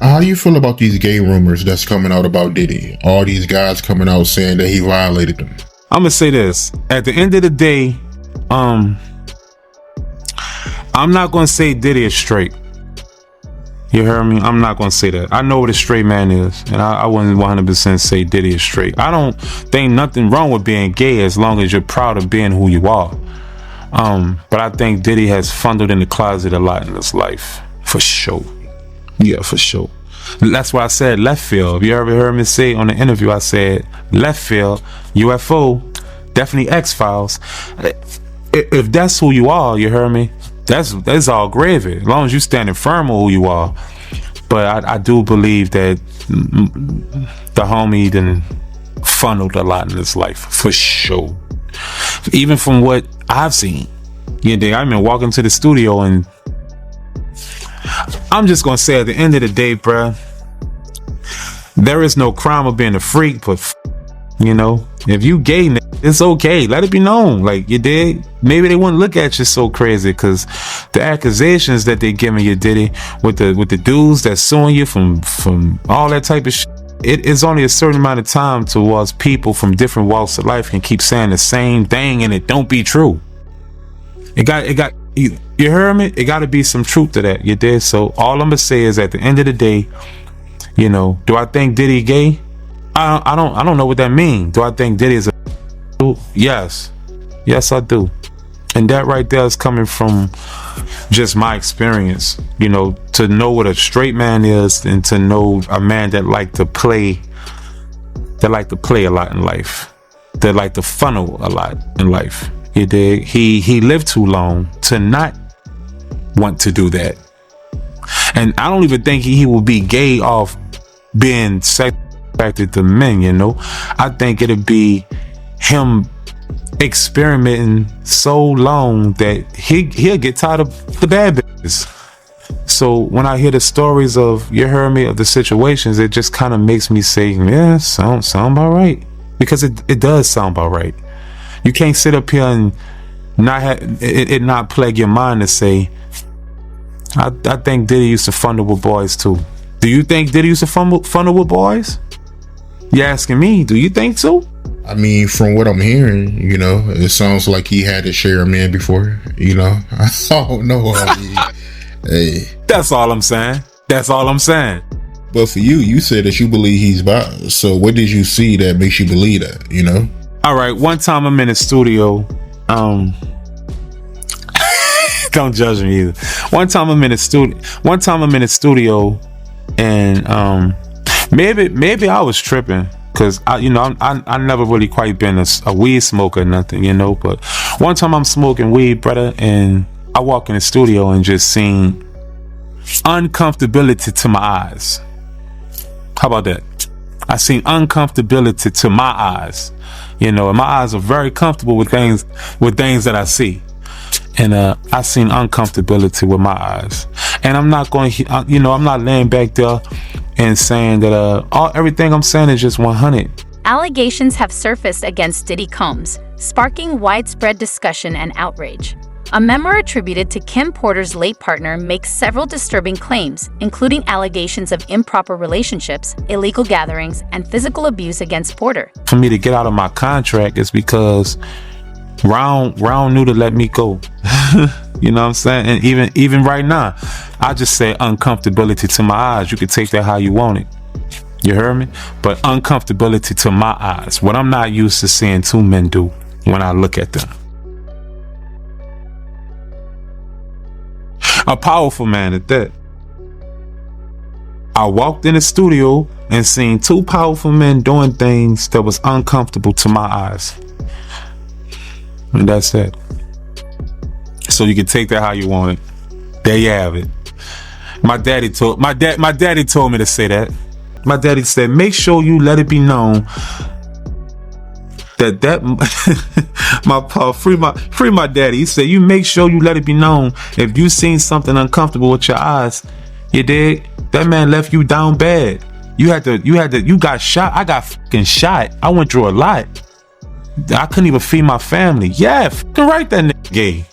How do you feel about these gay rumors that's coming out about Diddy? All these guys coming out saying that he violated them. I'm gonna say this. At the end of the day, I'm not gonna say Diddy is straight. You heard me? I'm not gonna say that. I know what a straight man is, and I wouldn't 100% say Diddy is straight. I don't think nothing wrong with being gay as long as you're proud of being who you are. But I think Diddy has fondled in the closet a lot in his life, for sure. Yeah, for sure. That's why I said left field. If you ever heard me say on the interview, I said left field, UFO, definitely X-Files. If that's who you are, you heard me? That's all gravy, as long as you standing firm on who you are. But I do believe that the homie done funneled a lot in his life, for sure. Even from what I've seen. You know, I've been walking to the studio, and I'm just gonna say at the end of the day, bruh, there is no crime of being a freak, but you know, if you gay, it's okay. Let it be known. Like, you did. Maybe they wouldn't look at you so crazy, because the accusations that they giving you, Diddy, with the dudes that's suing you from all that type of shit. It is only a certain amount of time towards people from different walks of life can keep saying the same thing and it don't be true. You heard me? It got to be some truth to that. You did. So all I'm gonna say is, at the end of the day, you know, do I think Diddy gay? I don't know what that means. Do I think Diddy is a? Yes, I do. And that right there is coming from just my experience, you know, to know what a straight man is, and to know a man that like to play a lot in life, that like to funnel a lot in life. You dig? He lived too long to not want to do that. And I don't even think he will be gay off being attracted to men, you know. I think it'll be him experimenting so long that he'll get tired of the bad bitches. So when I hear the stories of, you heard me, of the situations, it just kind of makes me say, yeah, sound about right. Because it does sound about right. You can't sit up here and not have it not plague your mind to say, I think Diddy used to funnel with boys too. Do you think Diddy used to funnel with boys? You asking me, do you think so? I mean, from what I'm hearing, you know, it sounds like he had to share a man before, you know. I don't know. I mean, hey. That's all I'm saying. But for you said that you believe he's bi. So what did you see that makes you believe that, you know? All right, one time I'm in the studio. Don't judge me either. One time I'm in the studio, and maybe I was tripping, because I never really quite been a weed smoker or nothing, you know. But one time I'm smoking weed, brother, and I walk in the studio and just seen uncomfortability to my eyes. How about that? I seen uncomfortability to my eyes. You know, and my eyes are very comfortable with things that I see. And I seen uncomfortability with my eyes. And I'm not going to, I'm not laying back there and saying that everything I'm saying is just 100. Allegations have surfaced against Diddy Combs, sparking widespread discussion and outrage. A memo attributed to Kim Porter's late partner makes several disturbing claims, including allegations of improper relationships, illegal gatherings, and physical abuse against Porter. For me to get out of my contract is because Round knew to let me go. You know what I'm saying? And even right now, I just say uncomfortability to my eyes. You can take that how you want it. You heard me? But uncomfortability to my eyes. What I'm not used to seeing two men do when I look at them. A powerful man at that. I walked in the studio and seen two powerful men doing things that was uncomfortable to my eyes. And that's it. So you can take that how you want it. There you have it. My daddy told me to say that. My daddy said, make sure you let it be known that my pa, free my daddy. He said, you make sure you let it be known if you seen something uncomfortable with your eyes, you dig? That man left you down bad. You got shot. I got fucking shot. I went through a lot. I couldn't even feed my family. Yeah, fucking right, that nigga gay.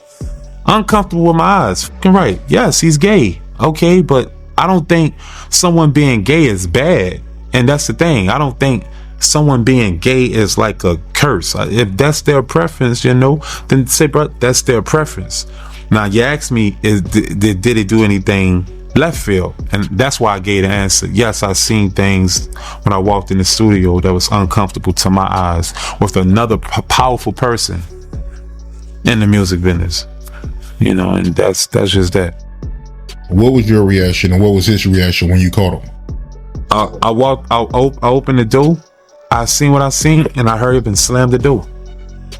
Uncomfortable with my eyes. Fucking right. Yes, he's gay. Okay, but I don't think someone being gay is bad. And that's the thing. I don't think someone being gay is like a curse. If that's their preference, then say, bro, that's their preference. Now, you ask me, did Diddy do anything left field? And that's why I gave the answer. Yes, I seen things when I walked in the studio that was uncomfortable to my eyes with another powerful person in the music business. And that's just that. What was your reaction, and what was his reaction when you caught him? I opened the door. I seen what I seen, and I hurried up and slammed the door.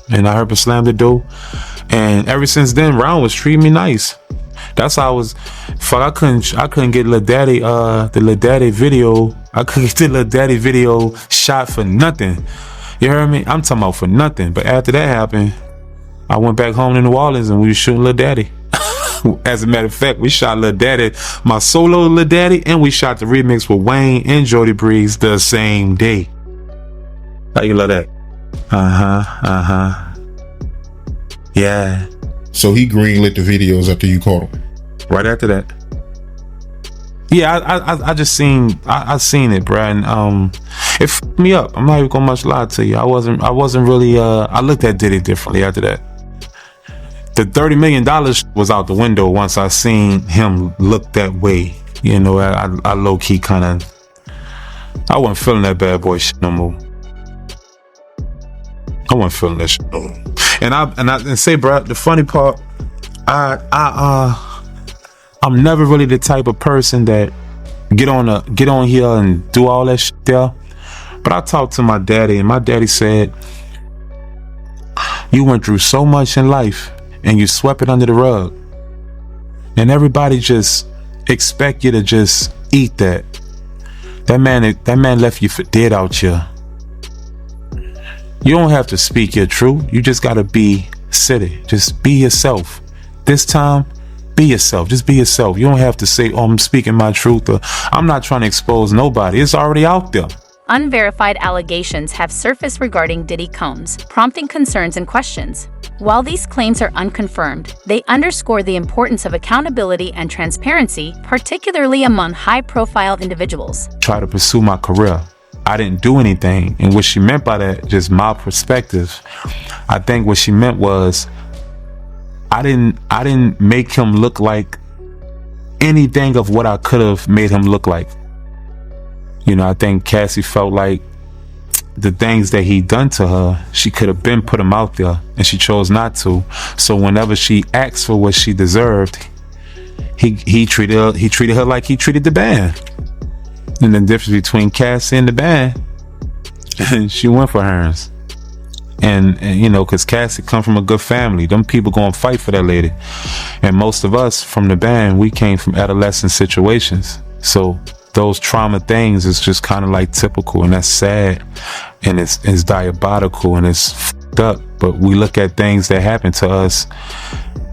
And ever since then, Ron was treating me nice. That's how I was. Fuck, I couldn't get Lil Daddy, the Lil Daddy video. I couldn't get the Lil Daddy video shot for nothing. You heard me? I'm talking about for nothing. But after that happened, I went back home to New Orleans and we were shooting Lil Daddy. As a matter of fact, we shot Lil Daddy, my solo Lil Daddy, and we shot the remix with Wayne and Jody Breeze the same day. How you love that? Yeah. So he greenlit the videos after you caught him? Right after that. Yeah, I just seen it, bro, and it f***ed me up. I'm not even gonna much lie to you. I wasn't really I looked at Diddy differently after that. The $30 million was out the window once I seen him look that way. I low key I wasn't feeling that bad boy shit no more. I wasn't feeling that shit no more. And say, bro, the funny part, I'm never really the type of person that get on here and do all that shit there. But I talked to my daddy, and my daddy said, you went through so much in life and you swept it under the rug. And everybody just expect you to just eat that. That man left you for dead out here. You don't have to speak your truth. You just gotta be city. Just be yourself. This time, be yourself. Just be yourself. You don't have to say, oh, I'm speaking my truth, or I'm not trying to expose nobody. It's already out there. Unverified allegations have surfaced regarding Diddy Combs, prompting concerns and questions. While these claims are unconfirmed, they underscore the importance of accountability and transparency, particularly among high-profile individuals. Try to pursue my career. I didn't do anything. And what she meant by that, just my perspective, I think what she meant was I didn't make him look like anything of what I could have made him look like. I think Cassie felt like the things that he done to her, she could have been put him out there, and she chose not to. So whenever she asked for what she deserved, he treated her like he treated the band. And the difference between Cassie and the band, and she went for hers. And because Cassie come from a good family, them people gonna fight for that lady. And most of us from the band, we came from adolescent situations. So those trauma things is just kind of like typical, and that's sad, and it's diabolical, and it's fucked up. But we look at things that happen to us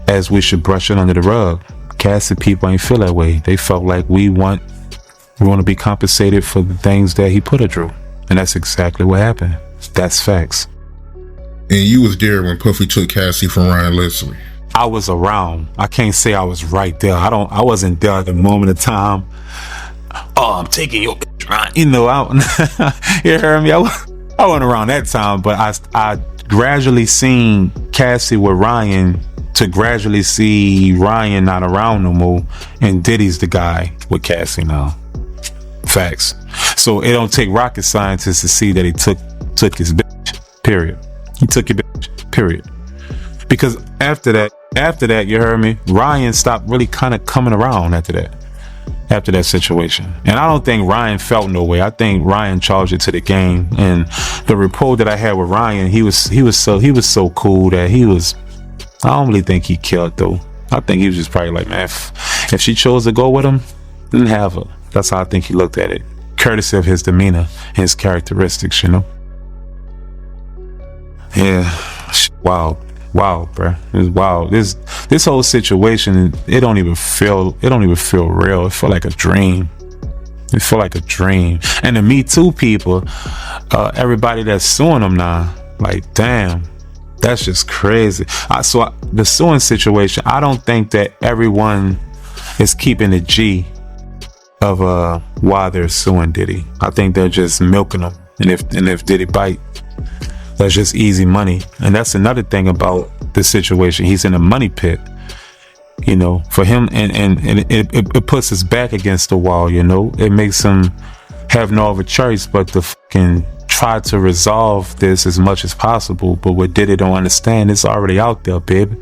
as we should brush it under the rug. Cassie people ain't feel that way. They felt like we want to be compensated for the things that he put her through, and that's exactly what happened. That's facts. And you was there when Puffy took Cassie from Ryan Leslie. I was around. I can't say I was right there. I wasn't there at the moment of time. Oh, I'm taking your Ryan. You heard me? I wasn't around that time, but I gradually seen Cassie with Ryan to gradually see Ryan not around no more, and Diddy's the guy with Cassie now. Facts. So it don't take rocket scientists to see that he took his bitch. Period. He took your bitch. Period. Because after that, you heard me, Ryan stopped really kind of coming around after that situation. And I don't think Ryan felt no way. I think Ryan charged it to the game. And the rapport that I had with Ryan, he was so cool that I don't really think he killed though. I think he was just probably like, man, if she chose to go with him, then have her. That's how I think he looked at it. Courtesy of his demeanor, his characteristics, Yeah. Wow, bro. It's wild. This whole situation, it don't even feel real. It feel like a dream. And the Me Too people, everybody that's suing them now, like, damn, that's just crazy. The suing situation, I don't think that everyone is keeping it G why they're suing Diddy. I think they're just milking him, and if Diddy bite, that's just easy money. And that's another thing about the situation. He's in a money pit, you know, for him, and it puts his back against the wall. You know, it makes him have no other choice but to fucking try to resolve this as much as possible. But what Diddy don't understand, it's already out there, baby.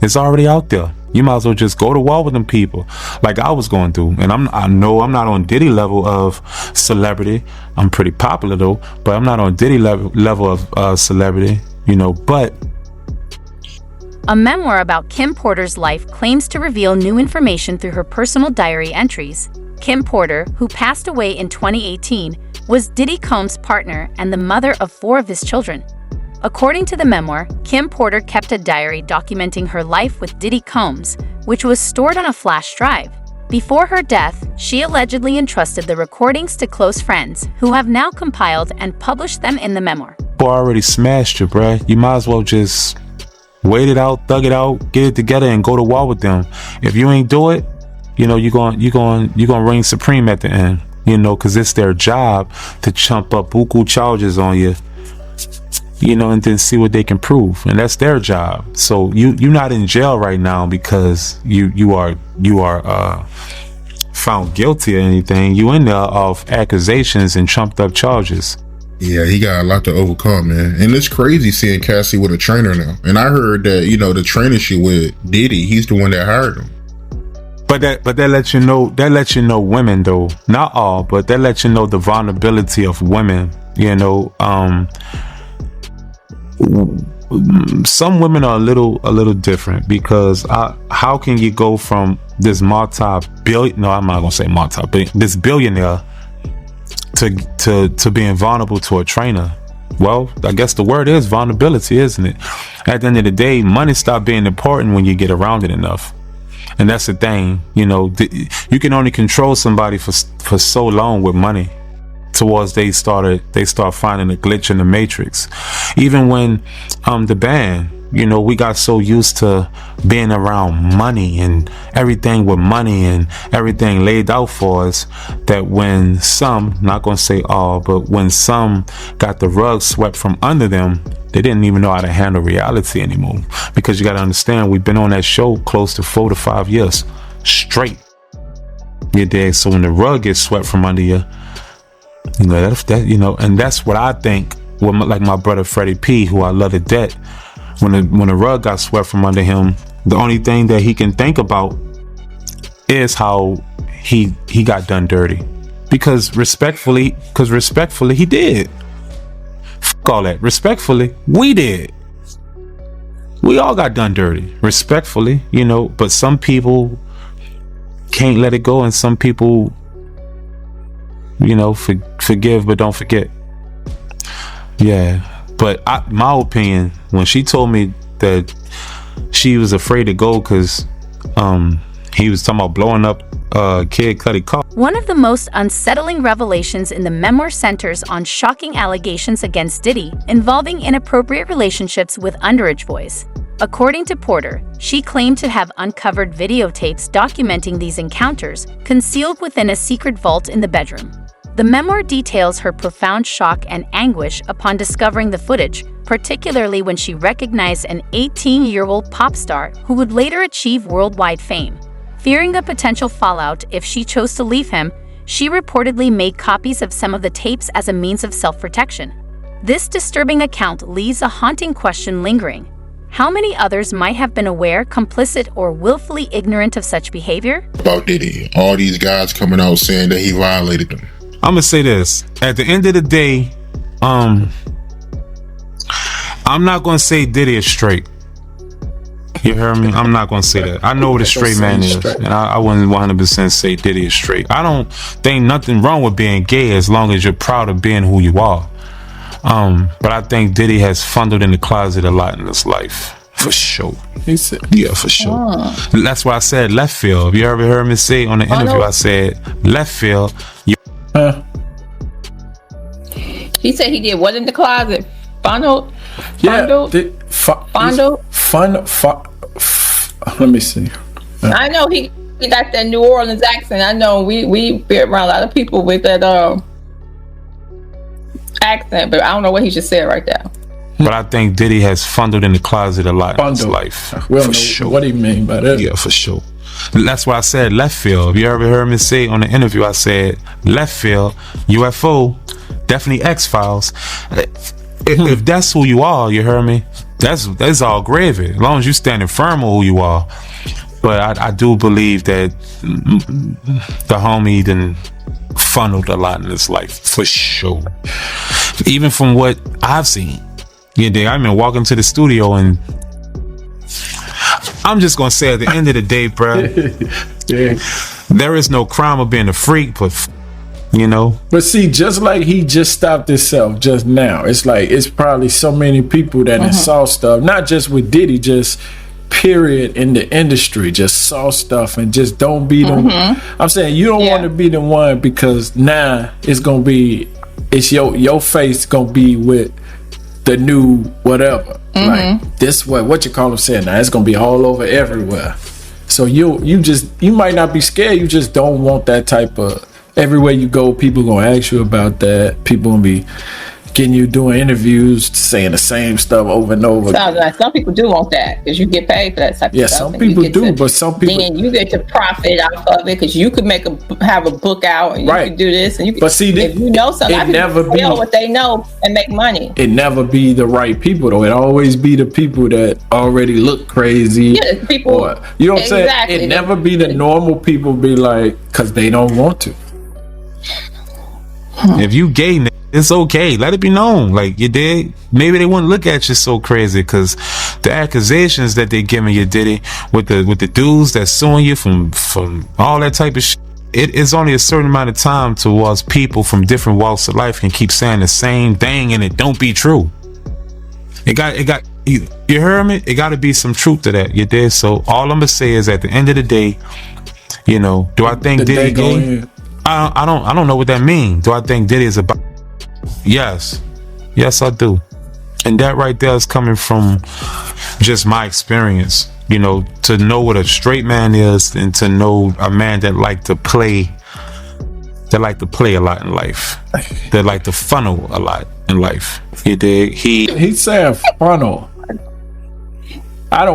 It's already out there. You might as well just go to war with them people, like I was going through. And I know I'm not on Diddy level of celebrity. I'm pretty popular though, but I'm not on Diddy level of celebrity, you know. But a memoir about Kim Porter's life claims to reveal new information through her personal diary entries. Kim Porter, who passed away in 2018, was Diddy Combs' partner and the mother of 4 of his children. According to the memoir, Kim Porter kept a diary documenting her life with Diddy Combs, which was stored on a flash drive. Before her death, she allegedly entrusted the recordings to close friends, who have now compiled and published them in the memoir. Boy, already smashed you, bruh. You might as well just wait it out, thug it out, get it together, and go to war with them. If you ain't do it, you know, you're gonna reign supreme at the end. You know, because it's their job to chump up buku charges on you, you know, and then see what they can prove, and that's their job. So you're not in jail right now because you are found guilty or anything. You in there of accusations and trumped up charges. Yeah, he got a lot to overcome, man. And it's crazy seeing Cassie with a trainer now. And I heard that, you know, the trainer she with Diddy, he's the one that hired him. But that lets you know women though, not all, but that lets you know the vulnerability of women. You know, some women are a little different, because how can you go from this multi-billion? No, I'm not gonna say multi-billion. This billionaire to being vulnerable to a trainer. Well, I guess the word is vulnerability, isn't it? At the end of the day, money stops being important when you get around it enough. And that's the thing, you know, you can only control somebody for so long with money. Towards they start finding a glitch in the matrix. Even when the band, you know, we got so used to being around money and everything with money and everything laid out for us, that when some, not gonna say all, but when some got the rug swept from under them, they didn't even know how to handle reality anymore. Because you gotta understand, we've been on that show close to 4 to 5 years straight. You dig? So when the rug gets swept from under you, you know, that you know, and that's what I think. Like my brother Freddie P, who I love to death, when the rug got swept from under him, the only thing that he can think about is how he got done dirty. Because respectfully, he did. Fuck all that. Respectfully, we did. We all got done dirty. Respectfully, you know. But some people can't let it go, and some people, you know, forgive but don't forget. Yeah, but my opinion, when she told me that she was afraid to go because he was talking about blowing up Kid Cudi car. One of the most unsettling revelations in the memoir centers on shocking allegations against Diddy involving inappropriate relationships with underage boys. According to Porter, she claimed to have uncovered videotapes documenting these encounters, concealed within a secret vault in the bedroom. The memoir details her profound shock and anguish upon discovering the footage, particularly when she recognized an 18-year-old pop star who would later achieve worldwide fame. Fearing a potential fallout if she chose to leave him, she reportedly made copies of some of the tapes as a means of self-protection. This disturbing account leaves a haunting question lingering. How many others might have been aware, complicit, or willfully ignorant of such behavior? About Diddy, all these guys coming out saying that he violated them. I'm gonna say this. At the end of the day, I'm not gonna say Diddy is straight. You hear me? I'm not gonna say that. I know what a straight man is, and I wouldn't 100% say Diddy is straight. I don't think nothing wrong with being gay as long as you're proud of being who you are. But I think Diddy has fondled in the closet a lot in his life. For sure. Yeah, for sure. Oh. That's why I said left field. You ever heard me say on the interview, I said left field. He said he did what in the closet? Fondled? Let me see. I know he He got that New Orleans accent. I know we been around a lot of people with that accent, but I don't know what he just said right there. But I think Diddy has fondled in the closet a lot in his life. Well, for sure. What do you mean by that? Yeah, for sure. That's why I said left field. If you ever heard me say on the interview, I said left field, UFO, definitely X-Files. If that's who you are, you heard me? That's all gravy. As long as you standing firm on who you are. But I do believe that the homie done funneled a lot in his life, for sure. Even from what I've seen. Yeah, I've been walking to the studio and I'm just gonna say at the end of the day, bro, there is no crime of being a freak, but you know. But see, just like he just stopped himself just now, it's like it's probably so many people that saw stuff, not just with Diddy, just period in the industry, just saw stuff and just don't be the. I'm saying you don't want to be the one because now it's gonna be, it's your face gonna be with the new whatever. Like this what you call them saying now, it's gonna be all over everywhere. So you might not be scared, you just don't want that type of, everywhere you go people gonna ask you about that, people gonna be getting you doing interviews saying the same stuff over and over. Sounds like some people do want that because you get paid for that type of stuff. Yeah, some people do, but some people then you get to profit off of it because you could have a book out and you can do this and you can. But see, if you know something, it never be what they know and make money. It never be the right people though. It always be the people that already look crazy. Yeah, people. Or, you know what I'm saying? It never be the normal people be like, because they don't want to. If you gay, it's okay. Let it be known. Like, you did. Maybe they wouldn't look at you so crazy because the accusations that they giving you, Diddy, with the dudes that's suing you from all that type of shit. It is only a certain amount of time towards people from different walks of life can keep saying the same thing and it don't be true. You heard me? It got to be some truth to that. You did. So all I'm gonna say is at the end of the day, you know, do I think Diddy gay? I don't know what that means. Do I think Diddy is about? Yes, I do, and that right there is coming from just my experience. You know, to know what a straight man is, and to know a man that like to play a lot in life, that like to funnel a lot in life. You dig? He said funnel.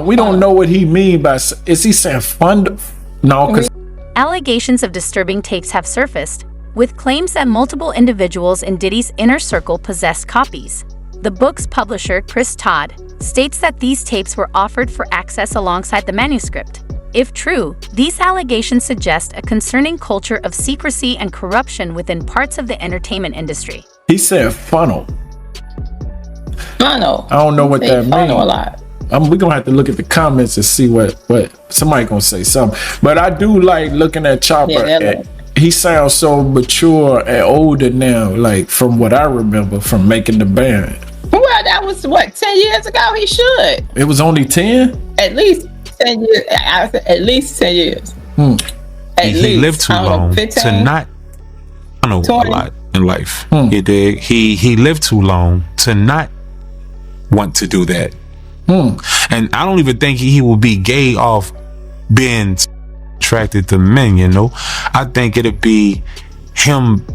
We don't know what he mean by. Is he saying fund? No, because. Allegations of disturbing tapes have surfaced, with claims that multiple individuals in Diddy's inner circle possessed copies. The book's publisher, Chris Todd, states that these tapes were offered for access alongside the manuscript. If true, these allegations suggest a concerning culture of secrecy and corruption within parts of the entertainment industry. He said funnel. Funnel. I don't know what that means. Funnel a lot. We're gonna have to look at the comments and see what somebody gonna say something. But I do like looking at Chopper. Yeah, he sounds so mature and older now, like from what I remember from making the band. Well, that was 10 years ago. He should. It was only 10? At least 10 years. At least 10 years. He lived too long to not know a lot in life. You dig? He lived too long to not want to do that. And I don't even think he will be gay off being attracted to men, you know. I think it'd be him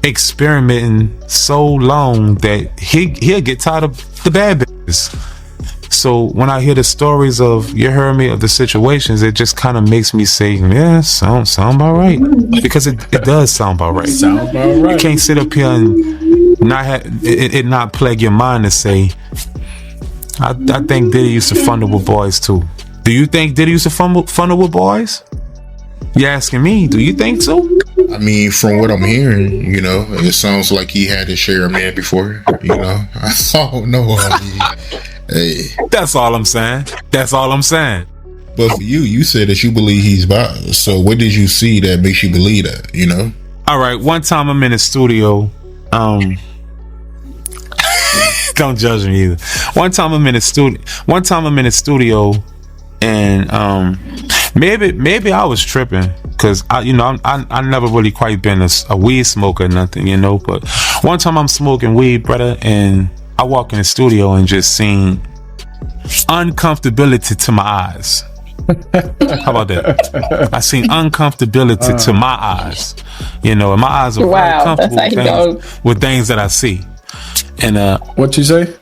experimenting so long that he'll get tired of the bad bitches. So when I hear the stories of, you heard me, of the situations, it just kind of makes me say, yeah, sound about right, because it does sound about right. You can't sit up here and not not plague your mind to say, I think Diddy used to funnel with boys too. Do you think Diddy used to funnel with boys? You asking me? Do you think so? I mean, from what I'm hearing, you know, it sounds like he had his share of man before. You know, I don't know. Hey. That's all I'm saying. But for you said that you believe he's bi. So what did you see that makes you believe that? You know. All right. One time I'm in the studio. Don't judge me either. One time I'm in the studio, and maybe I was tripping because I never really quite been a weed smoker or nothing, you know. But one time I'm smoking weed, brother, and I walk in the studio and just seen uncomfortability to my eyes. How about that? I seen uncomfortability to my eyes. You know, and my eyes are very comfortable with things that I see. And what you say?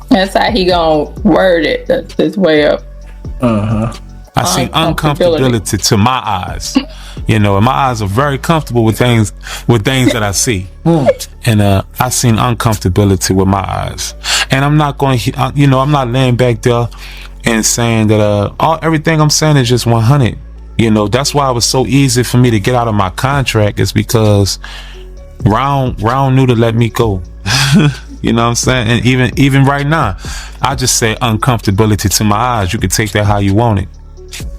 That's how he gonna word it. That's his way up. I see uncomfortability to my eyes. You know, and my eyes are very comfortable with things that I see. And I seen uncomfortability with my eyes. And I'm not going to, you know, I'm not laying back there and saying that everything I'm saying is just 100. You know, that's why it was so easy for me to get out of my contract, is because Round knew to let me go. You know what I'm saying? And even right now, I just say uncomfortability to my eyes. You can take that how you want it.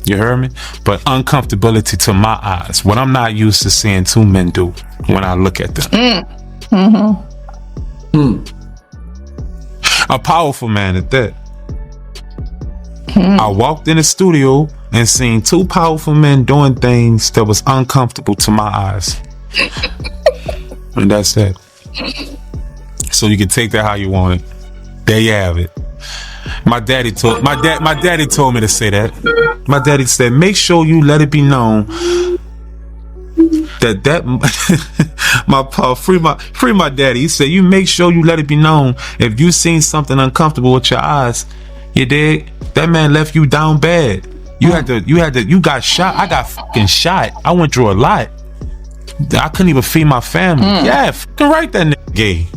You heard me? But uncomfortability to my eyes, what I'm not used to seeing two men do when I look at them. A powerful man at that. I walked in the studio and seen two powerful men doing things that was uncomfortable to my eyes. And that's it. So you can take that how you want it. There you have it. My daddy told me to say that. My daddy said, make sure you let it be known that my pa, free my daddy. He said, you make sure you let it be known if you seen something uncomfortable with your eyes, you dig? That man left you down bad. You got shot. I got fucking shot. I went through a lot. I couldn't even feed my family. Yeah, fucking right, that nigga gay.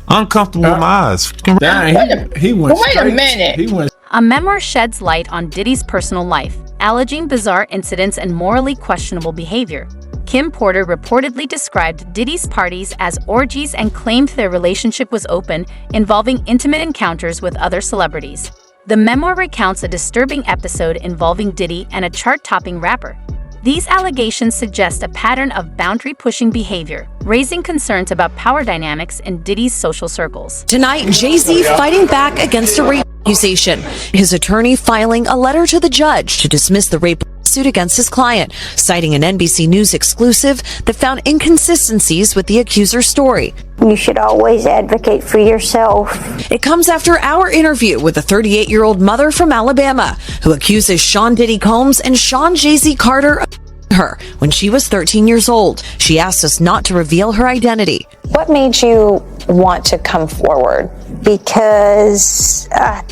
Uncomfortable with my eyes. He went wait a minute. A memoir sheds light on Diddy's personal life, alleging bizarre incidents and morally questionable behavior. Kim Porter reportedly described Diddy's parties as orgies and claimed their relationship was open, involving intimate encounters with other celebrities. The memoir recounts a disturbing episode involving Diddy and a chart-topping rapper. These allegations suggest a pattern of boundary-pushing behavior, raising concerns about power dynamics in Diddy's social circles. Tonight, Jay-Z fighting back against a rape accusation. His attorney filing a letter to the judge to dismiss the rape suit against his client, citing an NBC News exclusive that found inconsistencies with the accuser's story. You should always advocate for yourself. It comes after our interview with a 38-year-old mother from Alabama who accuses Sean Diddy Combs and Sean Jay-Z Carter of her when she was 13 years old. She asked us not to reveal her identity. What made you want to come forward? Because I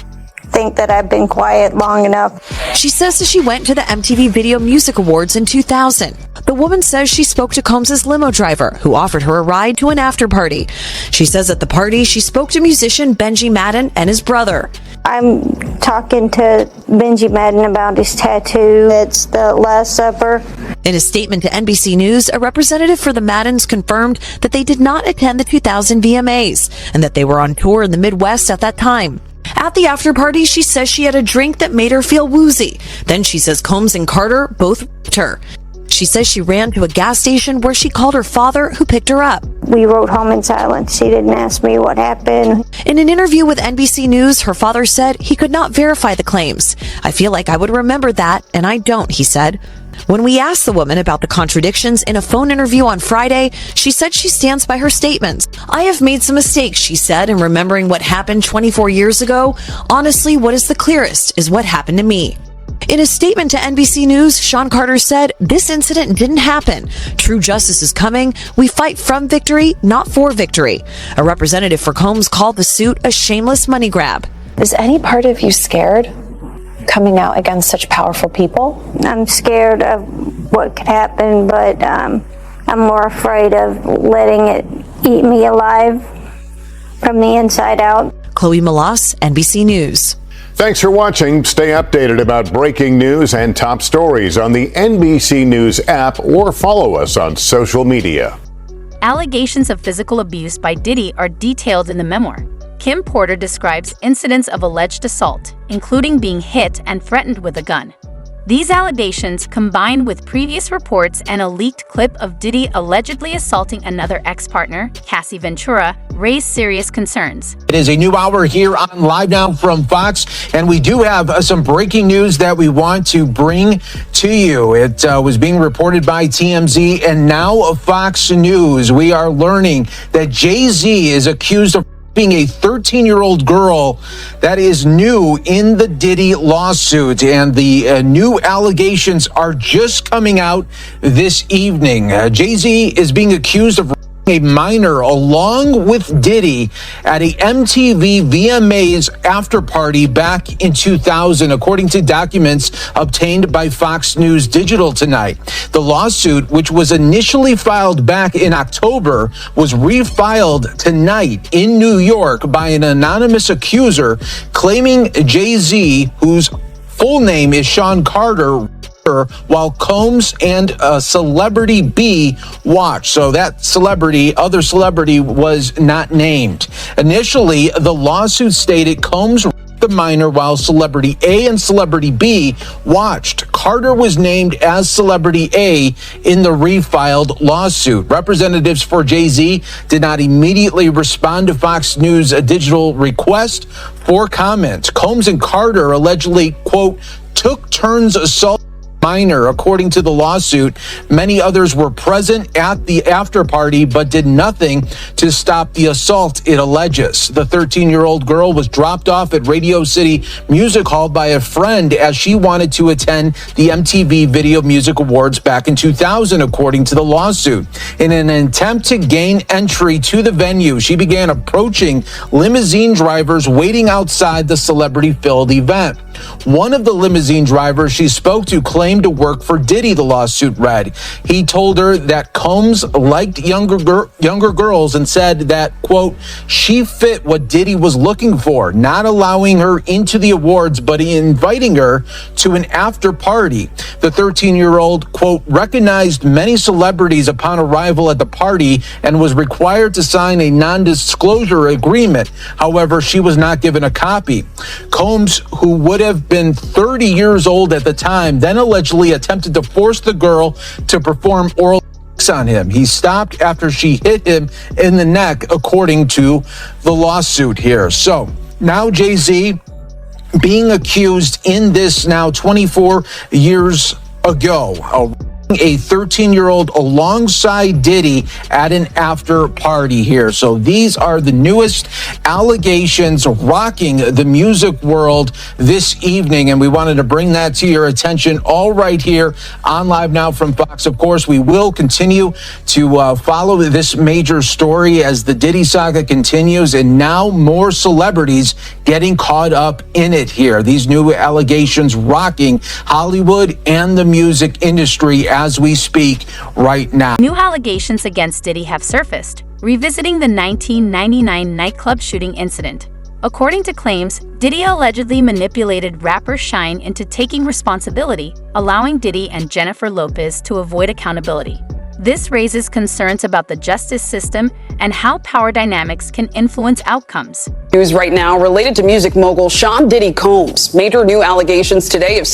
think that I've been quiet long enough. She says that she went to the MTV Video Music Awards in 2000. The woman says she spoke to Combs' limo driver, who offered her a ride to an after party. She says at the party, she spoke to musician Benji Madden and his brother. I'm talking to Benji Madden about his tattoo. It's the Last Supper. In a statement to NBC News, a representative for the Maddens confirmed that they did not attend the 2000 VMAs and that they were on tour in the Midwest at that time. At the after party, she says she had a drink that made her feel woozy. Then she says Combs and Carter both raped her. She says she ran to a gas station where she called her father, who picked her up. We rode home in silence. She didn't ask me what happened. In an interview with NBC News, her father said he could not verify the claims. I feel like I would remember that, and I don't, he said. When we asked the woman about the contradictions in a phone interview on Friday, she said she stands by her statements. I have made some mistakes, she said, in remembering what happened 24 years ago. Honestly, what is the clearest is what happened to me. In a statement to NBC News, Sean Carter said, this incident didn't happen. True justice is coming. We fight from victory, not for victory. A representative for Combs called the suit a shameless money grab. Is any part of you scared coming out against such powerful people? I'm scared of what could happen, but I'm more afraid of letting it eat me alive from the inside out. Chloe Malas, NBC News. Thanks for watching. Stay updated about breaking news and top stories on the NBC News app or follow us on social media. Allegations of physical abuse by Diddy are detailed in the memoir. Kim Porter describes incidents of alleged assault, including being hit and threatened with a gun. These allegations, combined with previous reports and a leaked clip of Diddy allegedly assaulting another ex-partner, Cassie Ventura, raise serious concerns. It is a new hour here on Live Now from Fox, and we do have some breaking news that we want to bring to you. It was being reported by TMZ, and now Fox News. We are learning that Jay-Z is accused of being a 13-year-old girl. That is new in the Diddy lawsuit, and the new allegations are just coming out this evening. Jay-Z is being accused of a minor along with Diddy at a MTV VMAs after party back in 2000, according to documents obtained by Fox News Digital tonight. The lawsuit, which was initially filed back in October, was refiled tonight in New York by an anonymous accuser claiming Jay-Z, whose full name is Sean Carter, while Combs and Celebrity B watched. So that other celebrity was not named. Initially, the lawsuit stated Combs the minor while Celebrity A and Celebrity B watched. Carter was named as Celebrity A in the refiled lawsuit. Representatives for Jay-Z did not immediately respond to Fox News' digital request for comment. Combs and Carter allegedly, quote, took turns assaulting minor, according to the lawsuit. Many others were present at the after party but did nothing to stop the assault, it alleges. The 13-year-old girl was dropped off at Radio City Music Hall by a friend as she wanted to attend the MTV Video Music Awards back in 2000, according to the lawsuit. In an attempt to gain entry to the venue, she began approaching limousine drivers waiting outside the celebrity-filled event. One of the limousine drivers she spoke to claimed to work for Diddy, the lawsuit read. He told her that Combs liked younger girls and said that, quote, she fit what Diddy was looking for, not allowing her into the awards, but inviting her to an after party. The 13-year-old, quote, recognized many celebrities upon arrival at the party and was required to sign a non-disclosure agreement. However, she was not given a copy. Combs, who would have been 30 years old at the time, then allegedly attempted to force the girl to perform oral sex on him. He stopped after she hit him in the neck, according to the lawsuit here. So now Jay-Z being accused in this now 24 years ago, a 13-year-old alongside Diddy at an after party here. So these are the newest allegations rocking the music world this evening, and we wanted to bring that to your attention all right here on Live Now from Fox. Of course, we will continue to follow this major story as the Diddy saga continues, and now more celebrities getting caught up in it here. These new allegations rocking Hollywood and the music industry as we speak right now. New allegations against Diddy have surfaced, revisiting the 1999 nightclub shooting incident. According to claims, Diddy allegedly manipulated rapper Shine into taking responsibility, allowing Diddy and Jennifer Lopez to avoid accountability. This raises concerns about the justice system and how power dynamics can influence outcomes. News right now related to music mogul Sean Diddy Combs. Major new allegations today of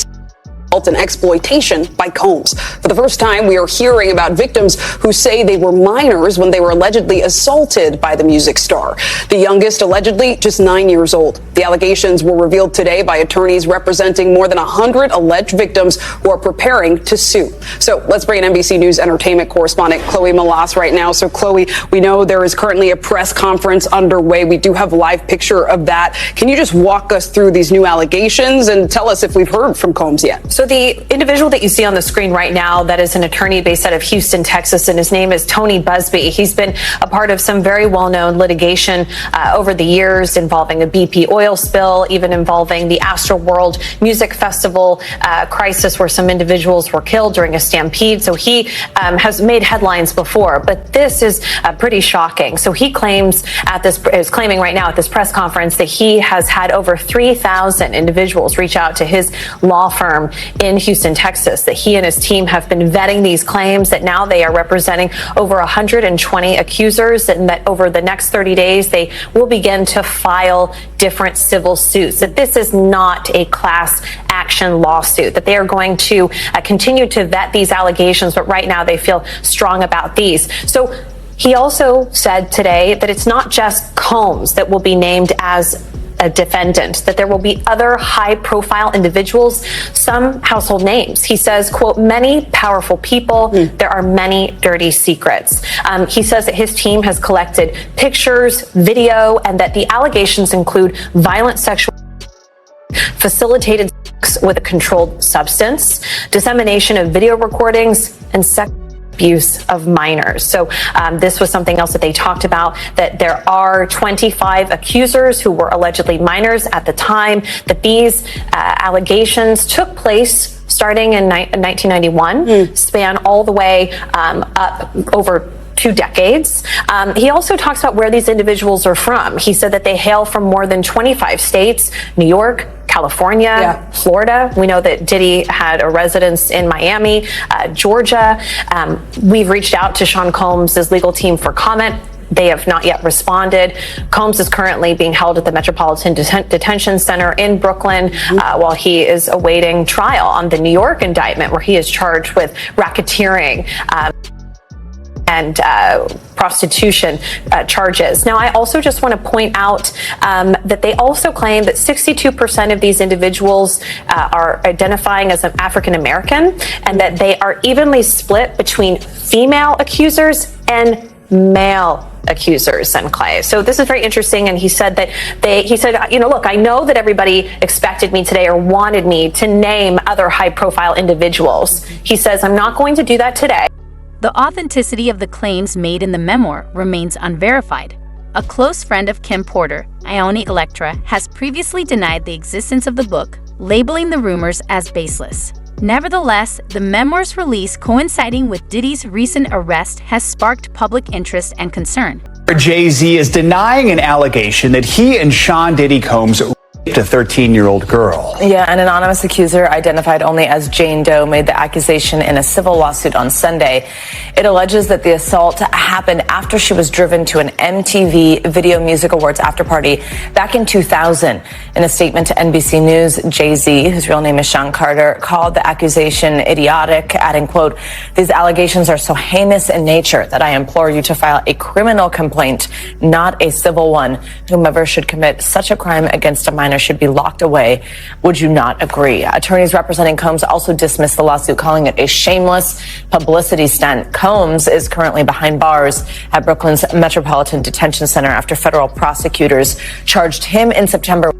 and exploitation by Combs. For the first time, we are hearing about victims who say they were minors when they were allegedly assaulted by the music star. The youngest allegedly just 9 years old. The allegations were revealed today by attorneys representing more than 100 alleged victims who are preparing to sue. So let's bring in NBC News entertainment correspondent Chloe Malas right now. So Chloe, we know there is currently a press conference underway. We do have a live picture of that. Can you just walk us through these new allegations and tell us if we've heard from Combs yet? So the individual that you see on the screen right now, that is an attorney based out of Houston, Texas, and his name is Tony Busby. He's been a part of some very well-known litigation over the years involving a BP oil spill, even involving the Astroworld Music Festival crisis where some individuals were killed during a stampede. So he has made headlines before, but this is pretty shocking. So he claims is claiming right now at this press conference that he has had over 3,000 individuals reach out to his law firm in Houston, Texas, that he and his team have been vetting these claims, that now they are representing over 120 accusers, and that over the next 30 days, they will begin to file different civil suits, that this is not a class action lawsuit, that they are going to continue to vet these allegations, but right now they feel strong about these. So he also said today that it's not just Combs that will be named as a defendant, that there will be other high-profile individuals, some household names. He says, quote, many powerful people, there are many dirty secrets. He says that his team has collected pictures, video, and that the allegations include violent sexual, facilitated sex with a controlled substance, dissemination of video recordings, and sex abuse of minors. So this was something else that they talked about, that there are 25 accusers who were allegedly minors at the time that these allegations took place, starting in 1991, span all the way up over 2 decades. He also talks about where these individuals are from. He said that they hail from more than 25 states, New York, California, Florida. We know that Diddy had a residence in Miami, Georgia. We've reached out to Sean Combs' legal team for comment. They have not yet responded. Combs is currently being held at the Metropolitan Detention Center in Brooklyn while he is awaiting trial on the New York indictment, where he is charged with racketeering and prostitution charges. Now, I also just want to point out that they also claim that 62% of these individuals are identifying as an African American, and that they are evenly split between female accusers and male accusers, and Clay. So this is very interesting. And he said that look, I know that everybody expected me today or wanted me to name other high profile individuals. He says, I'm not going to do that today. The authenticity of the claims made in the memoir remains unverified. A close friend of Kim Porter, Ione Electra, has previously denied the existence of the book, labeling the rumors as baseless. Nevertheless, the memoir's release coinciding with Diddy's recent arrest has sparked public interest and concern. Jay-Z is denying an allegation that he and Sean Diddy Combs raped a 13-year-old girl. Yeah, an anonymous accuser identified only as Jane Doe made the accusation in a civil lawsuit on Sunday. It alleges that the assault happened after she was driven to an MTV Video Music Awards after party back in 2000. In a statement to NBC News, Jay-Z, whose real name is Sean Carter, called the accusation idiotic, adding, quote, these allegations are so heinous in nature that I implore you to file a criminal complaint, not a civil one. Whomever should commit such a crime against a minor should be locked away. Would you not agree? Attorneys representing Combs also dismissed the lawsuit, calling it a shameless publicity stunt. Combs is currently behind bars at Brooklyn's Metropolitan Detention Center after federal prosecutors charged him in September.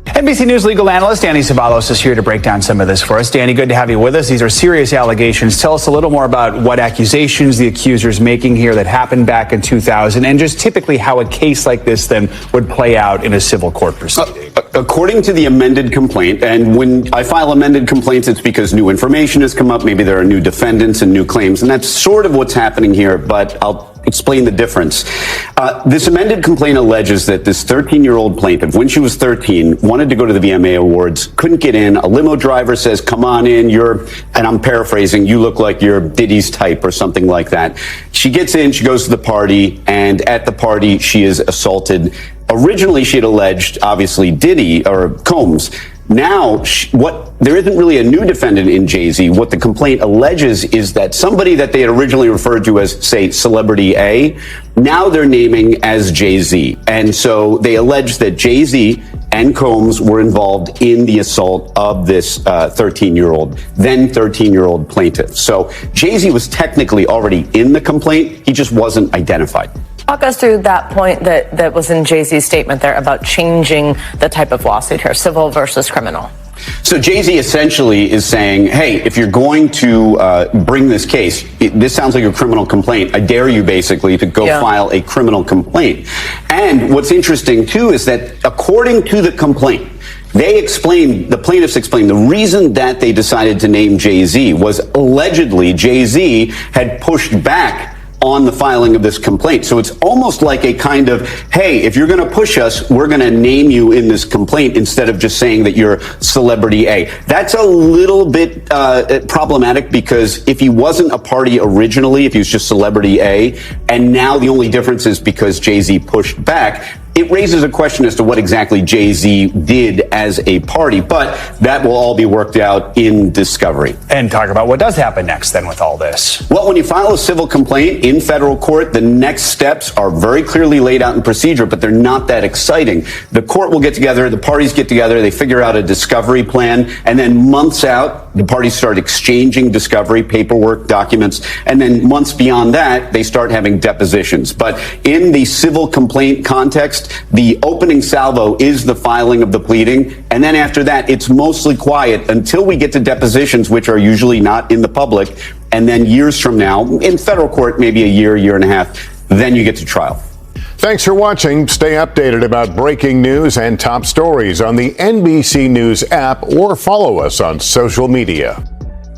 NBC News legal analyst Danny Ceballos is here to break down some of this for us. Danny, good to have you with us. These are serious allegations. Tell us a little more about what accusations the accuser's making here that happened back in 2000, and just typically how a case like this then would play out in a civil court proceeding. According to the amended complaint, and when I file amended complaints, it's because new information has come up. Maybe there are new defendants and new claims, and that's sort of what's happening here, but I'll explain the difference. This amended complaint alleges that this 13-year-old plaintiff, when she was 13, wanted to go to the VMA Awards, couldn't get in. A limo driver says, come on in, and I'm paraphrasing, you look like you're Diddy's type or something like that. She gets in, she goes to the party, and at the party, she is assaulted. Originally, she had alleged, obviously, Diddy or Combs. Now, there isn't really a new defendant in Jay-Z. What the complaint alleges is that somebody that they had originally referred to as, say, Celebrity A, now they're naming as Jay-Z. And so they allege that Jay-Z and Combs were involved in the assault of this 13-year-old plaintiff. So Jay-Z was technically already in the complaint. He just wasn't identified. Walk us through that point that was in Jay-Z's statement there about changing the type of lawsuit here, civil versus criminal. So Jay-Z essentially is saying, hey, if you're going to bring this case, this sounds like a criminal complaint. I dare you basically to go file a criminal complaint. And what's interesting, too, is that according to the complaint, the plaintiffs explained the reason that they decided to name Jay-Z was allegedly Jay-Z had pushed back on the filing of this complaint. So it's almost like a kind of, hey, if you're going to push us, we're going to name you in this complaint instead of just saying that you're Celebrity A. That's a little bit problematic, because if he wasn't a party originally, if he was just Celebrity A, and now the only difference is because Jay-Z pushed back, it raises a question as to what exactly Jay-Z did as a party, but that will all be worked out in discovery. And talk about what does happen next then with all this. Well, when you file a civil complaint in federal court, the next steps are very clearly laid out in procedure, but they're not that exciting. The court will get together, the parties get together, they figure out a discovery plan, and then months out, the parties start exchanging discovery, paperwork, documents, and then months beyond that, they start having depositions. But in the civil complaint context, the opening salvo is the filing of the pleading, and then after that, it's mostly quiet until we get to depositions, which are usually not in the public, and then years from now, in federal court, maybe a year and a half, then you get to trial. Thanks for watching. Stay updated about breaking news and top stories on the NBC News app or follow us on social media.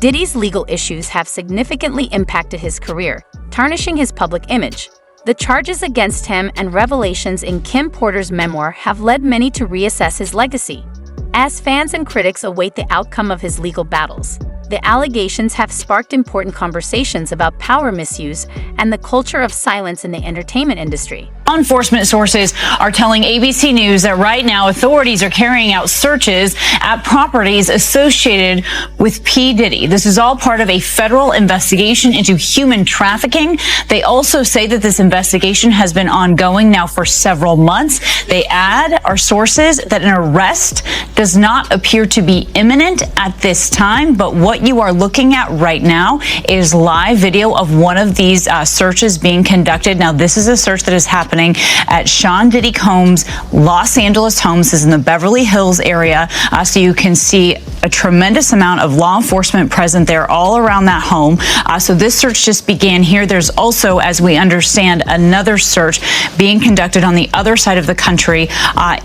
Diddy's legal issues have significantly impacted his career, tarnishing his public image. The charges against him and revelations in Kim Porter's memoir have led many to reassess his legacy. As fans and critics await the outcome of his legal battles, the allegations have sparked important conversations about power misuse and the culture of silence in the entertainment industry. Law enforcement sources are telling ABC News that right now authorities are carrying out searches at properties associated with P. Diddy. This is all part of a federal investigation into human trafficking. They also say that this investigation has been ongoing now for several months. They add, our sources, that an arrest does not appear to be imminent at this time, but what you are looking at right now is live video of one of these searches being conducted. Now, this is a search that is happening at Sean Diddy Combs' Los Angeles home. This is in the Beverly Hills area. So you can see a tremendous amount of law enforcement present there all around that home. So this search just began here. There's also, as we understand, another search being conducted on the other side of the country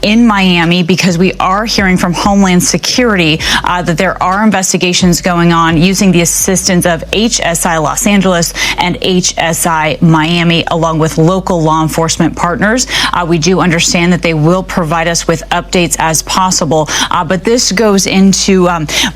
in Miami, because we are hearing from Homeland Security that there are investigations going on using the assistance of HSI Los Angeles and HSI Miami, along with local law enforcement partners. We do understand that they will provide us with updates as possible, but this goes into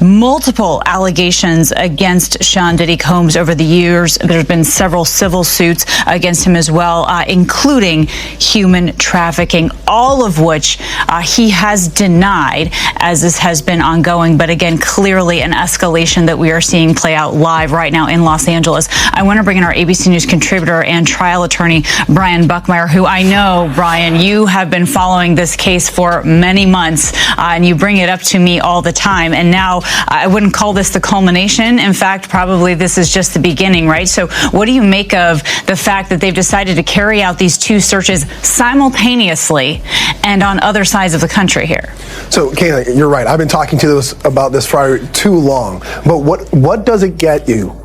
multiple allegations against Sean Diddy Combs over the years. There's been several civil suits against him as well, including human trafficking, all of which he has denied as this has been ongoing. But again, clearly an escalation that we are seeing play out live right now in Los Angeles. I want to bring in our ABC News contributor and trial attorney, Brian Buckmeyer, who I know, Brian, you have been following this case for many months, and you bring it up to me all the time. And now I wouldn't call this the culmination. In fact, probably this is just the beginning, right? So what do you make of the fact that they've decided to carry out these two searches simultaneously and on other sides of the country here? So, Kayla, you're right. I've been talking to us about this for too long. But what does it get you?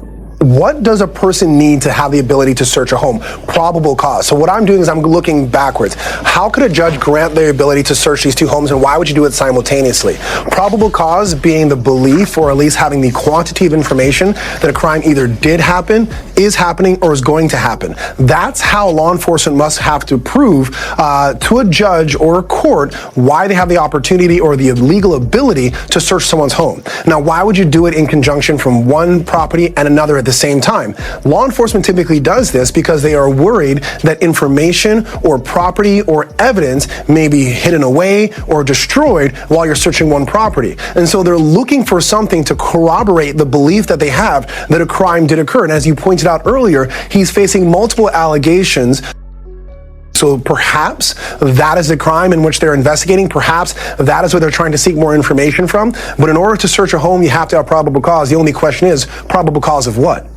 What does a person need to have the ability to search a home? Probable cause. So what I'm doing is I'm looking backwards. How could a judge grant the ability to search these two homes, and why would you do it simultaneously? Probable cause being the belief, or at least having the quantity of information that a crime either did happen, is happening, or is going to happen. That's how law enforcement must have to prove to a judge or a court why they have the opportunity or the legal ability to search someone's home. Now, why would you do it in conjunction from one property and another at the same time? Law enforcement typically does this because they are worried that information or property or evidence may be hidden away or destroyed while you're searching one property. And so they're looking for something to corroborate the belief that they have that a crime did occur. And as you pointed out earlier, he's facing multiple allegations. So perhaps that is a crime in which they're investigating. Perhaps that is what they're trying to seek more information from. But in order to search a home, you have to have probable cause. The only question is, probable cause of what?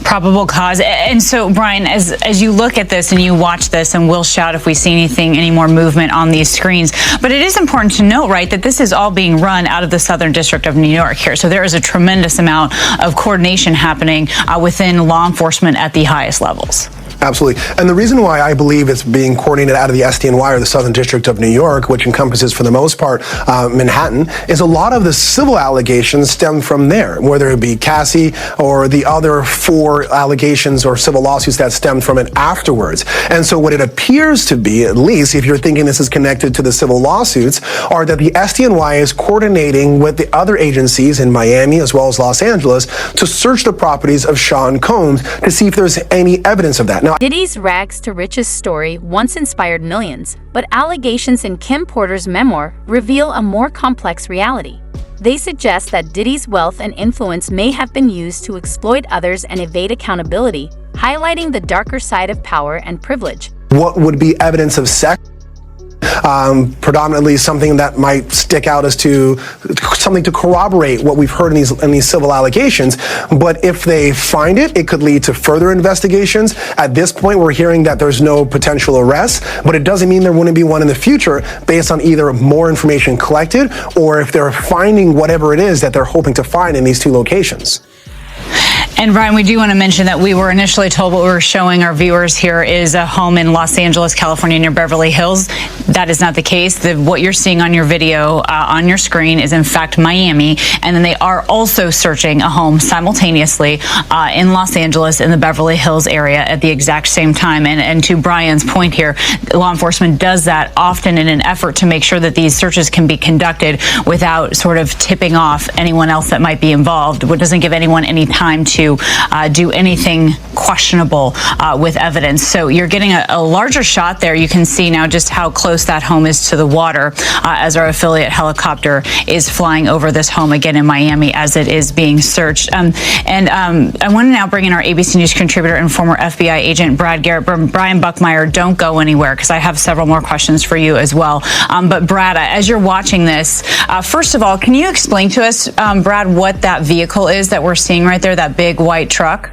Probable cause. And so, Brian, as you look at this and you watch this, and we'll shout if we see any more movement on these screens, but it is important to note, right, that this is all being run out of the Southern District of New York here. So there is a tremendous amount of coordination happening within law enforcement at the highest levels. Absolutely. And the reason why I believe it's being coordinated out of the SDNY, or the Southern District of New York, which encompasses, for the most part, Manhattan, is a lot of the civil allegations stem from there, whether it be Cassie or the other 4 allegations or civil lawsuits that stemmed from it afterwards. And so what it appears to be, at least if you're thinking this is connected to the civil lawsuits, are that the SDNY is coordinating with the other agencies in Miami as well as Los Angeles to search the properties of Sean Combs to see if there's any evidence of that. Now, Diddy's rags to riches story once inspired millions, but allegations in Kim Porter's memoir reveal a more complex reality. They suggest that Diddy's wealth and influence may have been used to exploit others and evade accountability, highlighting the darker side of power and privilege. what would be evidence of sex? Predominantly something that might stick out as to something to corroborate what we've heard in these civil allegations. But if they find it, it could lead to further investigations. At this point, we're hearing that there's no potential arrest, but it doesn't mean there wouldn't be one in the future based on either more information collected or if they're finding whatever it is that they're hoping to find in these two locations. And Brian, we do want to mention that we were initially told what we were showing our viewers here is a home in Los Angeles, California, near Beverly Hills. That is not the case. What you're seeing on your video on your screen is in fact Miami. And then they are also searching a home simultaneously in Los Angeles in the Beverly Hills area at the exact same time. And to Brian's point here, law enforcement does that often in an effort to make sure that these searches can be conducted without sort of tipping off anyone else that might be involved. It doesn't give anyone any time to do anything questionable with evidence. So you're getting a larger shot there. You can see now just how close that home is to the water as our affiliate helicopter is flying over this home again in Miami as it is being searched. I want to now bring in our ABC News contributor and former FBI agent Brad Garrett. Brian Buckmeyer, don't go anywhere because I have several more questions for you as well. But Brad, as you're watching this, first of all, can you explain to us, Brad, what that vehicle is that we're seeing right there, that big white truck?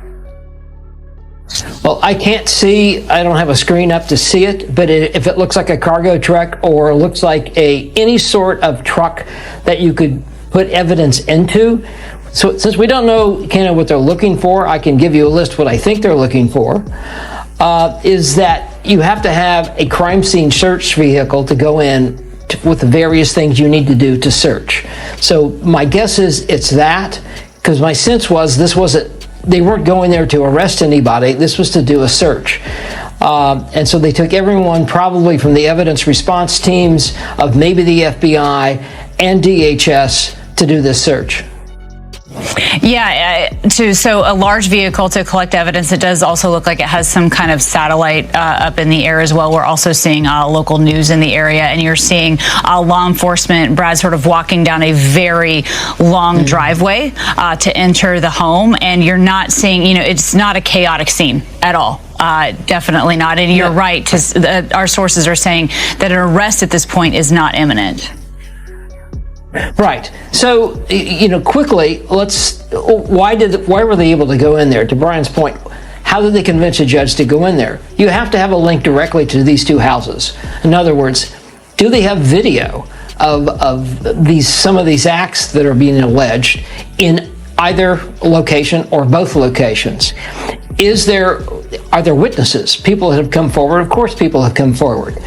Well, I can't see. I don't have a screen up to see it, but if it looks like a cargo truck or looks like any sort of truck that you could put evidence into. So since we don't know kind of what they're looking for, I can give you a list of what I think they're looking for, is that you have to have a crime scene search vehicle to go in with the various things you need to do to search. So my guess is it's that, because my sense was they weren't going there to arrest anybody. This was to do a search. And so they took everyone probably from the evidence response teams of maybe the FBI and DHS to do this search. Yeah, so a large vehicle to collect evidence. It does also look like it has some kind of satellite up in the air as well. We're also seeing local news in the area, and you're seeing law enforcement, Brad, sort of walking down a very long driveway to enter the home, and you're not seeing, it's not a chaotic scene at all. Definitely not. And you're right. Our sources are saying that an arrest at this point is not imminent. Right. So, quickly, why were they able to go in there? To Brian's point, how did they convince a judge to go in there? You have to have a link directly to these two houses. In other words, do they have video of some of these acts that are being alleged in either location or both locations? Are there witnesses? People that have come forward? Of course, people have come forward.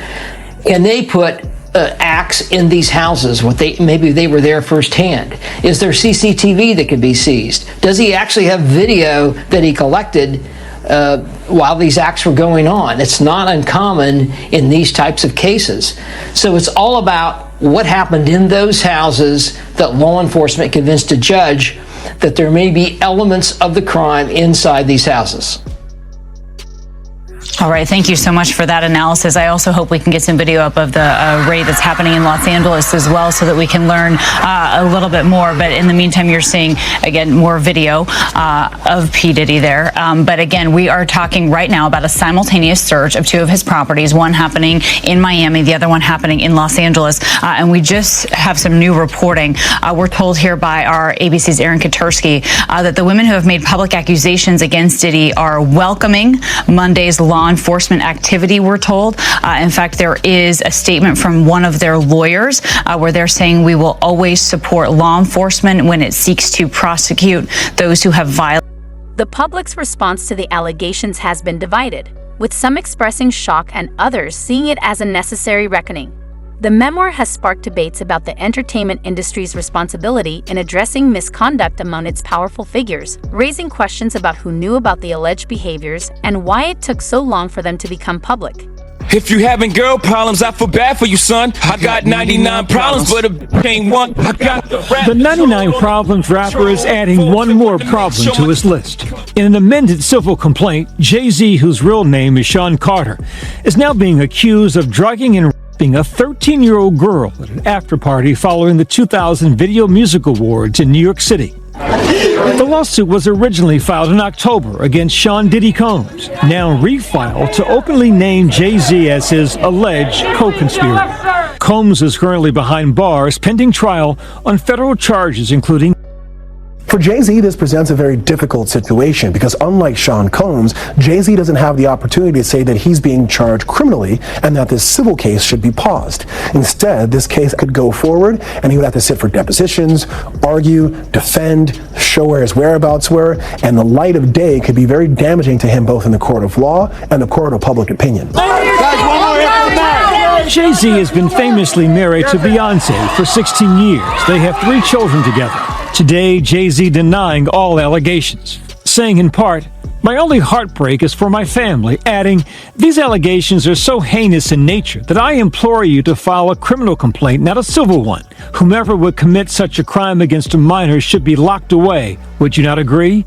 And they put acts in these houses, maybe they were there firsthand. Is there CCTV that could be seized? Does he actually have video that he collected while these acts were going on? It's not uncommon in these types of cases. So it's all about what happened in those houses that law enforcement convinced a judge that there may be elements of the crime inside these houses. All right. Thank you so much for that analysis. I also hope we can get some video up of the raid that's happening in Los Angeles as well so that we can learn a little bit more. But in the meantime, you're seeing, again, more video of P. Diddy there. But again, we are talking right now about a simultaneous search of two of his properties, one happening in Miami, the other one happening in Los Angeles. And we just have some new reporting. We're told here by our ABC's Aaron Katursky that the women who have made public accusations against Diddy are welcoming Monday's law enforcement activity, we're told. In fact, there is a statement from one of their lawyers where they're saying we will always support law enforcement when it seeks to prosecute those who have violated. The public's response to the allegations has been divided, with some expressing shock and others seeing it as a necessary reckoning. The memoir has sparked debates about the entertainment industry's responsibility in addressing misconduct among its powerful figures, raising questions about who knew about the alleged behaviors and why it took so long for them to become public. If you having girl problems, I feel bad for you, son. I got 99 problems, but a ain't one. I got the rap. The 99 Problems rapper is adding one more problem to his list. In an amended civil complaint, Jay-Z, whose real name is Sean Carter, is now being accused of drugging and raping a 13-year-old girl at an after-party following the 2000 Video Music Awards in New York City. The lawsuit was originally filed in October against Sean Diddy Combs, now refiled to openly name Jay-Z as his alleged co-conspirator. Combs is currently behind bars pending trial on federal charges including. For Jay-Z, this presents a very difficult situation because unlike Sean Combs, Jay-Z doesn't have the opportunity to say that he's being charged criminally and that this civil case should be paused. Instead, this case could go forward and he would have to sit for depositions, argue, defend, show where his whereabouts were, and the light of day could be very damaging to him both in the court of law and the court of public opinion. Jay-Z has been famously married to Beyonce for 16 years. They have 3 children together. Today, Jay-Z denying all allegations, saying in part, "My only heartbreak is for my family," adding, "These allegations are so heinous in nature that I implore you to file a criminal complaint, not a civil one. Whomever would commit such a crime against a minor should be locked away. Would you not agree?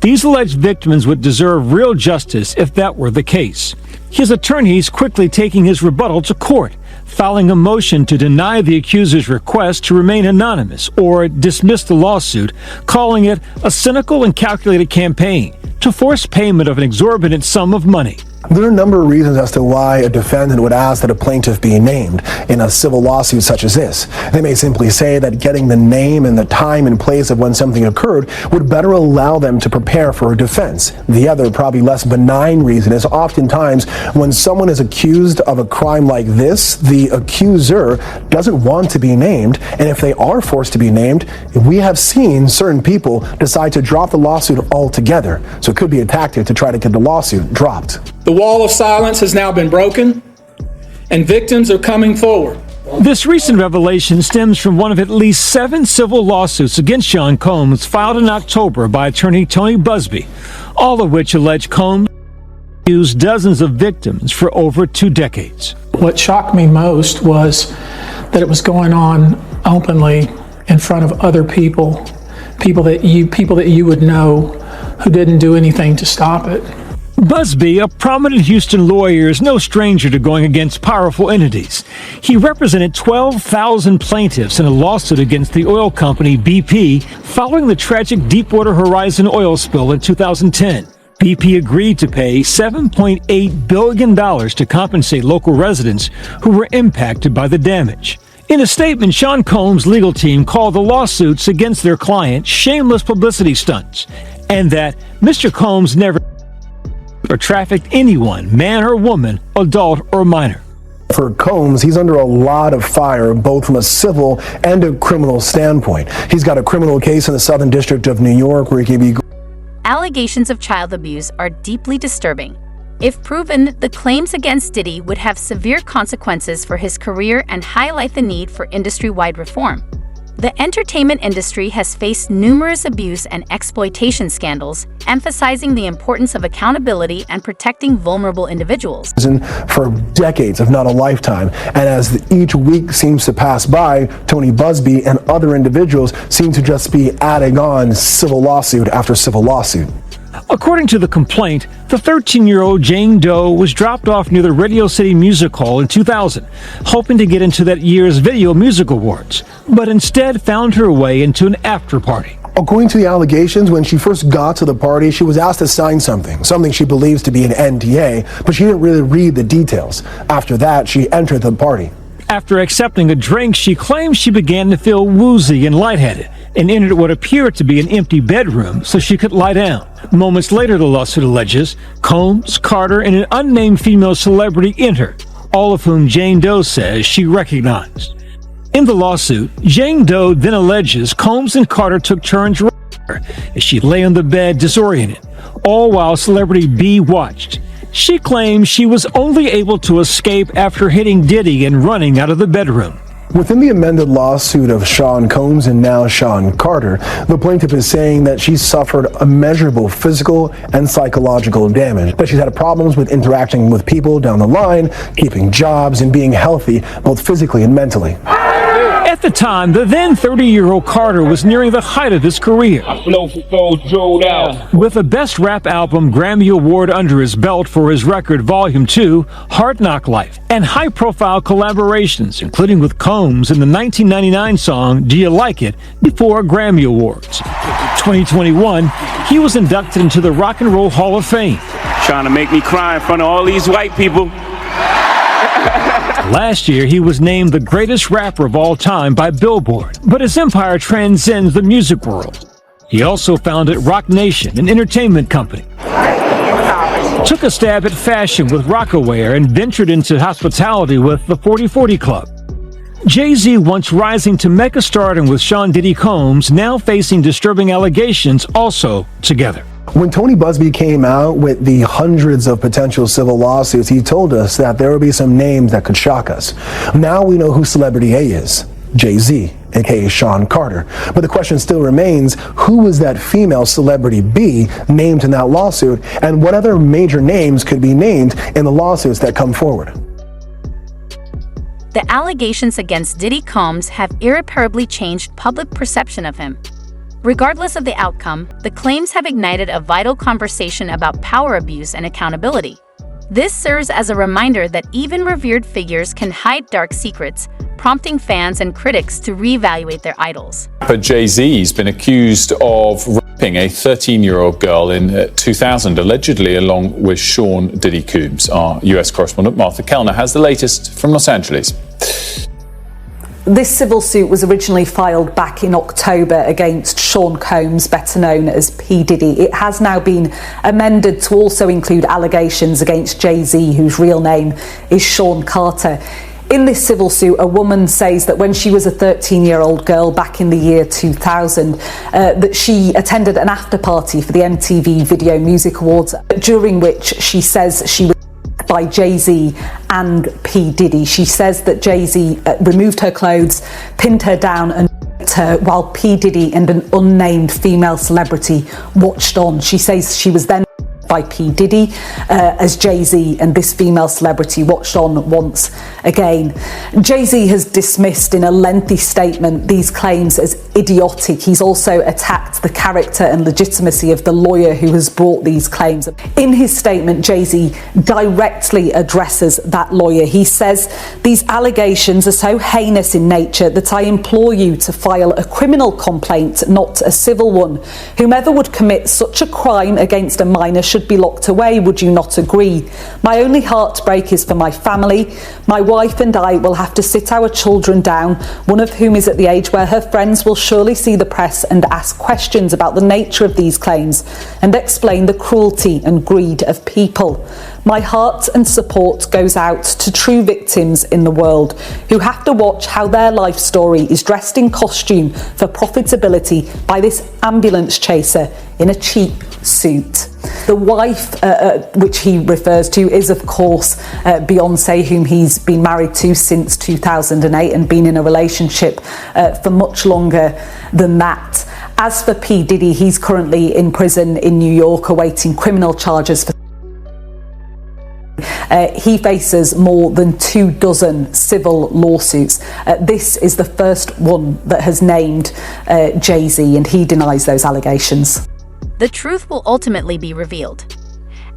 These alleged victims would deserve real justice if that were the case." His attorneys quickly taking his rebuttal to court, filing a motion to deny the accuser's request to remain anonymous or dismiss the lawsuit, calling it a cynical and calculated campaign to force payment of an exorbitant sum of money. There are a number of reasons as to why a defendant would ask that a plaintiff be named in a civil lawsuit such as this. They may simply say that getting the name and the time and place of when something occurred would better allow them to prepare for a defense. The other, probably less benign reason is oftentimes when someone is accused of a crime like this, the accuser doesn't want to be named, and if they are forced to be named, we have seen certain people decide to drop the lawsuit altogether. So it could be a tactic to try to get the lawsuit dropped. The wall of silence has now been broken, and victims are coming forward. This recent revelation stems from one of at least 7 civil lawsuits against Sean Combs filed in October by attorney Tony Busby, all of which allege Combs used dozens of victims for over 2 decades. What shocked me most was that it was going on openly in front of other people that you would know who didn't do anything to stop it. Busby, a prominent Houston lawyer, is no stranger to going against powerful entities. He represented 12,000 plaintiffs in a lawsuit against the oil company BP following the tragic Deepwater Horizon oil spill in 2010. BP agreed to pay $7.8 billion to compensate local residents who were impacted by the damage. In a statement, Sean Combs' legal team called the lawsuits against their client shameless publicity stunts, and that Mr. Combs never or trafficked anyone, man or woman, adult or minor. For Combs, he's under a lot of fire, both from a civil and a criminal standpoint. He's got a criminal case in the Southern District of New York where he can be. Allegations of child abuse are deeply disturbing. If proven, the claims against Diddy would have severe consequences for his career and highlight the need for industry-wide reform. The entertainment industry has faced numerous abuse and exploitation scandals, emphasizing the importance of accountability and protecting vulnerable individuals. For decades, if not a lifetime, and as each week seems to pass by, Tony Busby and other individuals seem to just be adding on civil lawsuit after civil lawsuit. According to the complaint, the 13-year-old Jane Doe was dropped off near the Radio City Music Hall in 2000, hoping to get into that year's Video Music Awards, but instead found her way into an after-party. According to the allegations, when she first got to the party, she was asked to sign something she believes to be an NDA, but she didn't really read the details. After that, she entered the party. After accepting a drink, she claims she began to feel woozy and lightheaded and entered what appeared to be an empty bedroom so she could lie down. Moments later, the lawsuit alleges, Combs, Carter, and an unnamed female celebrity entered, all of whom Jane Doe says she recognized. In the lawsuit, Jane Doe then alleges Combs and Carter took turns raping her as she lay on the bed disoriented, all while celebrity B watched. She claims she was only able to escape after hitting Diddy and running out of the bedroom. Within the amended lawsuit of Sean Combs and now Sean Carter, the plaintiff is saying that she's suffered immeasurable physical and psychological damage, that she's had problems with interacting with people down the line, keeping jobs, and being healthy, both physically and mentally. At the time, the then 30-year-old Carter was nearing the height of his career. With a Best Rap Album Grammy Award under his belt for his record Volume 2, Hard Knock Life, and high-profile collaborations, including with Combs in the 1999 song Do You Like It, before Grammy Awards. 2021, he was inducted into the Rock and Roll Hall of Fame. Trying to make me cry in front of all these white people. Last year, he was named the greatest rapper of all time by Billboard, but his empire transcends the music world. He also founded Rock Nation, an entertainment company, took a stab at fashion with Rockaware, and ventured into hospitality with the 40/40 Club. Jay-Z, once rising to megastardom with Sean Diddy Combs, now facing disturbing allegations also together. When Tony Busby came out with the hundreds of potential civil lawsuits, he told us that there would be some names that could shock us. Now we know who Celebrity A is, Jay-Z, aka Sean Carter. But the question still remains, who was that female Celebrity B named in that lawsuit, and what other major names could be named in the lawsuits that come forward? The allegations against Diddy Combs have irreparably changed public perception of him. Regardless of the outcome, the claims have ignited a vital conversation about power abuse and accountability. This serves as a reminder that even revered figures can hide dark secrets, prompting fans and critics to reevaluate their idols. But Jay-Z has been accused of raping a 13-year-old girl in 2000, allegedly along with Sean Diddy Combs. Our US correspondent Martha Kellner has the latest from Los Angeles. This civil suit was originally filed back in October against Sean Combs, better known as P. Diddy. It has now been amended to also include allegations against Jay-Z, whose real name is Sean Carter. In this civil suit, a woman says that when she was a 13-year-old girl back in the year 2000, that she attended an after party for the MTV Video Music Awards, during which she says she was by Jay-Z and P. Diddy. She says that Jay-Z removed her clothes, pinned her down and her while P. Diddy and an unnamed female celebrity watched on. She says she was then by P. Diddy as Jay-Z and this female celebrity watched on once again. Jay-Z has dismissed in a lengthy statement these claims as idiotic. He's also attacked the character and legitimacy of the lawyer who has brought these claims. In his statement, Jay-Z directly addresses that lawyer. He says, "These allegations are so heinous in nature that I implore you to file a criminal complaint, not a civil one. Whomever would commit such a crime against a minor should be locked away. Would you not agree? My only heartbreak is for my family. My wife and I will have to sit our children down, one of whom is at the age where her friends will surely see the press and ask questions about the nature of these claims and explain the cruelty and greed of people. My heart and support goes out to true victims in the world who have to watch how their life story is dressed in costume for profitability by this ambulance chaser in a cheap suit." The wife, which he refers to, is of course Beyonce, whom he's been married to since 2008 and been in a relationship for much longer than that. As for P. Diddy, he's currently in prison in New York awaiting criminal charges for he faces more than 24 civil lawsuits. This is the first one that has named Jay-Z, and he denies those allegations. The truth will ultimately be revealed.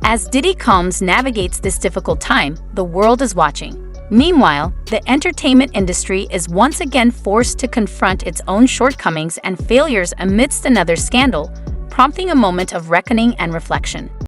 As Diddy Combs navigates this difficult time, the world is watching. Meanwhile, the entertainment industry is once again forced to confront its own shortcomings and failures amidst another scandal, prompting a moment of reckoning and reflection.